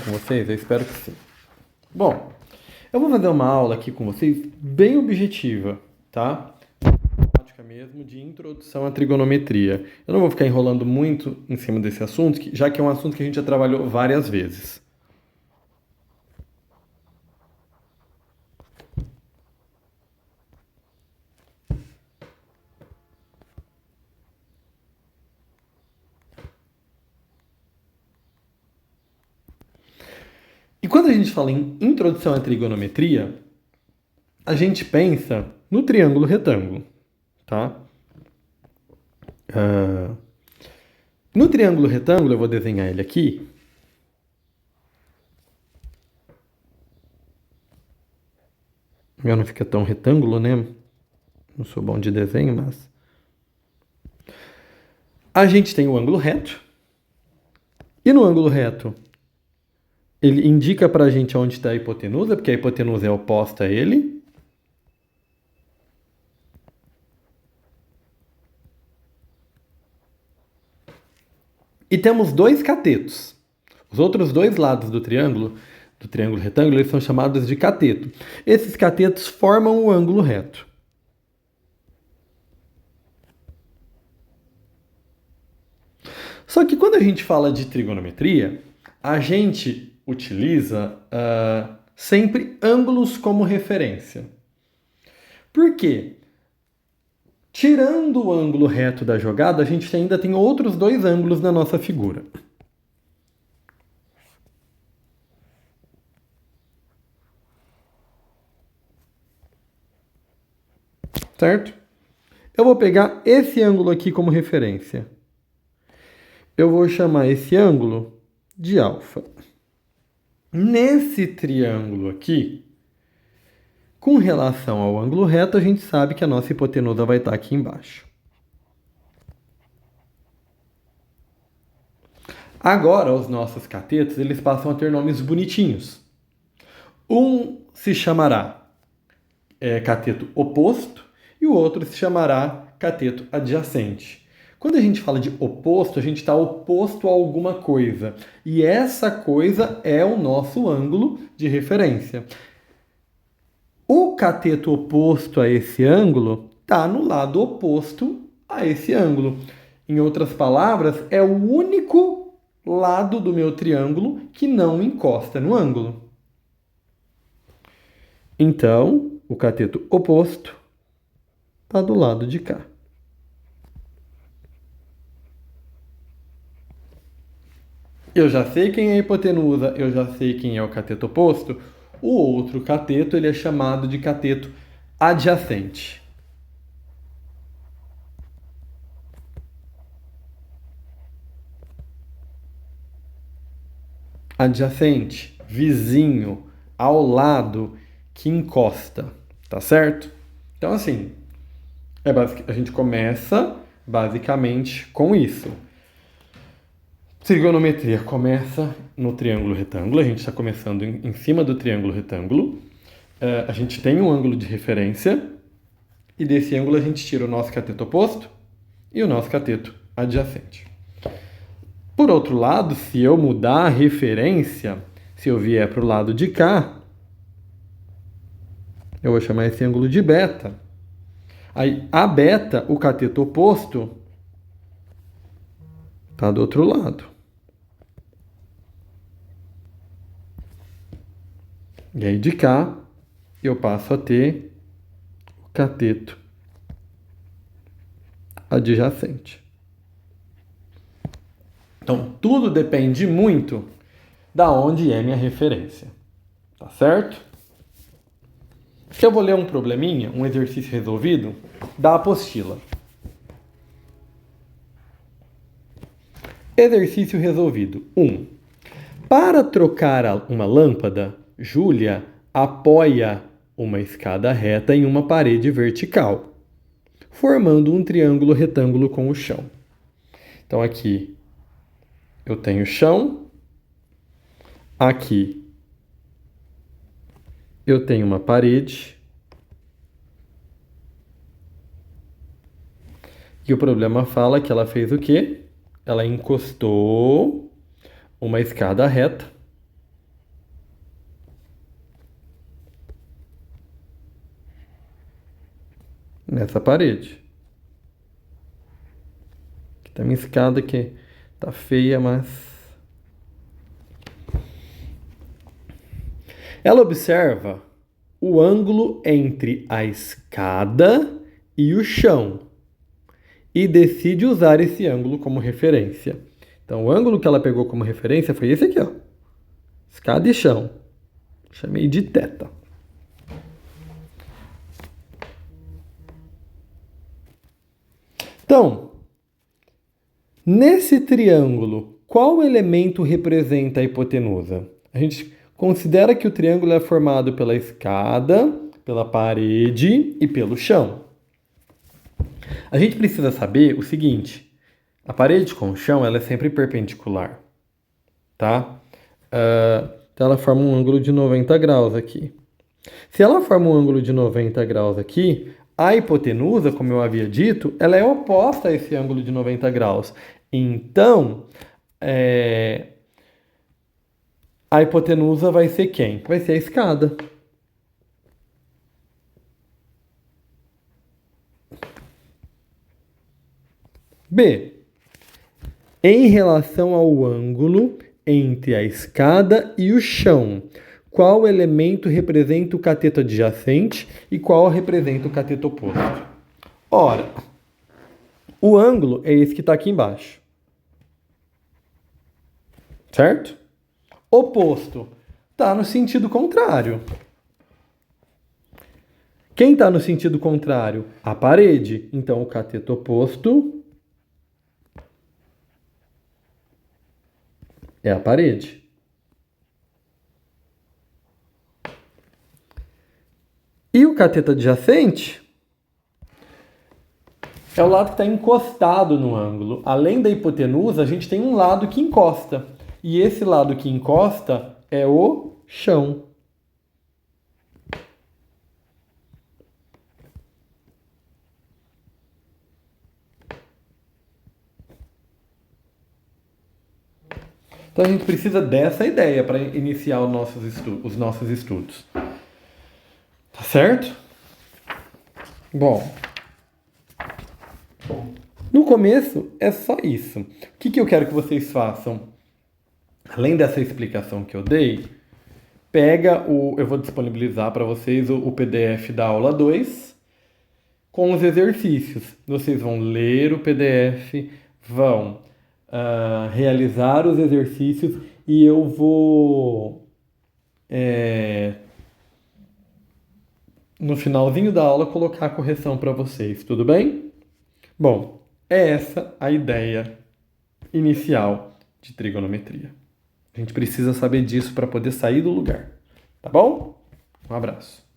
com vocês? Eu espero que sim. Bom, eu vou fazer uma aula aqui com vocês bem objetiva, tá? Prática mesmo de introdução à trigonometria. Eu não vou ficar enrolando muito em cima desse assunto, já que é um assunto que a gente já trabalhou várias vezes. E quando a gente fala em introdução à trigonometria, a gente pensa no triângulo retângulo, tá? No triângulo retângulo, eu vou desenhar ele aqui. O meu não fica tão retângulo, né? Não sou bom de desenho, mas... A gente tem o ângulo reto. E no ângulo reto, ele indica pra gente onde está a hipotenusa, porque a hipotenusa é oposta a ele. E temos dois catetos. Os outros dois lados do triângulo retângulo, eles são chamados de cateto. Esses catetos formam o ângulo reto. Só que quando a gente fala de trigonometria, a gente utiliza sempre ângulos como referência. Por quê? Tirando o ângulo reto da jogada, a gente ainda tem outros dois ângulos na nossa figura. Certo? Eu vou pegar esse ângulo aqui como referência. Eu vou chamar esse ângulo de alfa. Nesse triângulo aqui, com relação ao ângulo reto, a gente sabe que a nossa hipotenusa vai estar aqui embaixo. Agora, os nossos catetos, eles passam a ter nomes bonitinhos. Um se chamará cateto oposto e o outro se chamará cateto adjacente. Quando a gente fala de oposto, a gente está oposto a alguma coisa. E essa coisa é o nosso ângulo de referência. O cateto oposto a esse ângulo está no lado oposto a esse ângulo. Em outras palavras, é o único lado do meu triângulo que não encosta no ângulo. Então, o cateto oposto está do lado de cá. Eu já sei quem é a hipotenusa, eu já sei quem é o cateto oposto. O outro cateto ele é chamado de cateto adjacente. Adjacente, vizinho, ao lado, que encosta, tá certo? Então, assim, a gente começa basicamente com isso. Trigonometria começa no triângulo retângulo, a gente está começando em cima do triângulo retângulo. A gente tem um ângulo de referência e desse ângulo a gente tira o nosso cateto oposto e o nosso cateto adjacente. Por outro lado, se eu mudar a referência, se eu vier para o lado de cá, eu vou chamar esse ângulo de beta. Aí, a beta, o cateto oposto, está do outro lado. E aí, de cá, eu passo a ter o cateto adjacente. Então, tudo depende muito da onde é minha referência. Tá certo? Eu vou ler um probleminha, um exercício resolvido da apostila. Exercício resolvido. 1. Para trocar uma lâmpada, Júlia apoia uma escada reta em uma parede vertical, formando um triângulo retângulo com o chão. Então aqui eu tenho chão, aqui eu tenho uma parede, e o problema fala que ela fez o quê? Ela encostou uma escada reta nessa parede. Aqui tem uma escada que tá feia, mas... Ela observa o ângulo entre a escada e o chão e decide usar esse ângulo como referência. Então, o ângulo que ela pegou como referência foi esse aqui, ó. Escada e chão. Chamei de θ. Então, nesse triângulo, qual elemento representa a hipotenusa? A gente considera que o triângulo é formado pela escada, pela parede e pelo chão. A gente precisa saber o seguinte: a parede com o chão ela é sempre perpendicular, tá? Então ela forma um ângulo de 90 graus aqui. Se ela forma um ângulo de 90 graus aqui, a hipotenusa, como eu havia dito, ela é oposta a esse ângulo de 90 graus. Então, a hipotenusa vai ser quem? Vai ser a escada. B. Em relação ao ângulo entre a escada e o chão, qual elemento representa o cateto adjacente e qual representa o cateto oposto? Ora, o ângulo é esse que está aqui embaixo. Certo? Oposto está no sentido contrário. Quem está no sentido contrário? A parede. Então, o cateto oposto é a parede. E o cateto adjacente é o lado que está encostado no ângulo. Além da hipotenusa, a gente tem um lado que encosta. E esse lado que encosta é o chão. Então a gente precisa dessa ideia para iniciar os nossos estudos. Tá certo? Bom, no começo é só isso. O que eu quero que vocês façam? Além dessa explicação que eu dei, eu vou disponibilizar para vocês o PDF da aula 2 com os exercícios. Vocês vão ler o PDF, vão realizar os exercícios e eu vou, no finalzinho da aula, colocar a correção para vocês, tudo bem? Bom, é essa a ideia inicial de trigonometria. A gente precisa saber disso para poder sair do lugar, tá bom? Um abraço.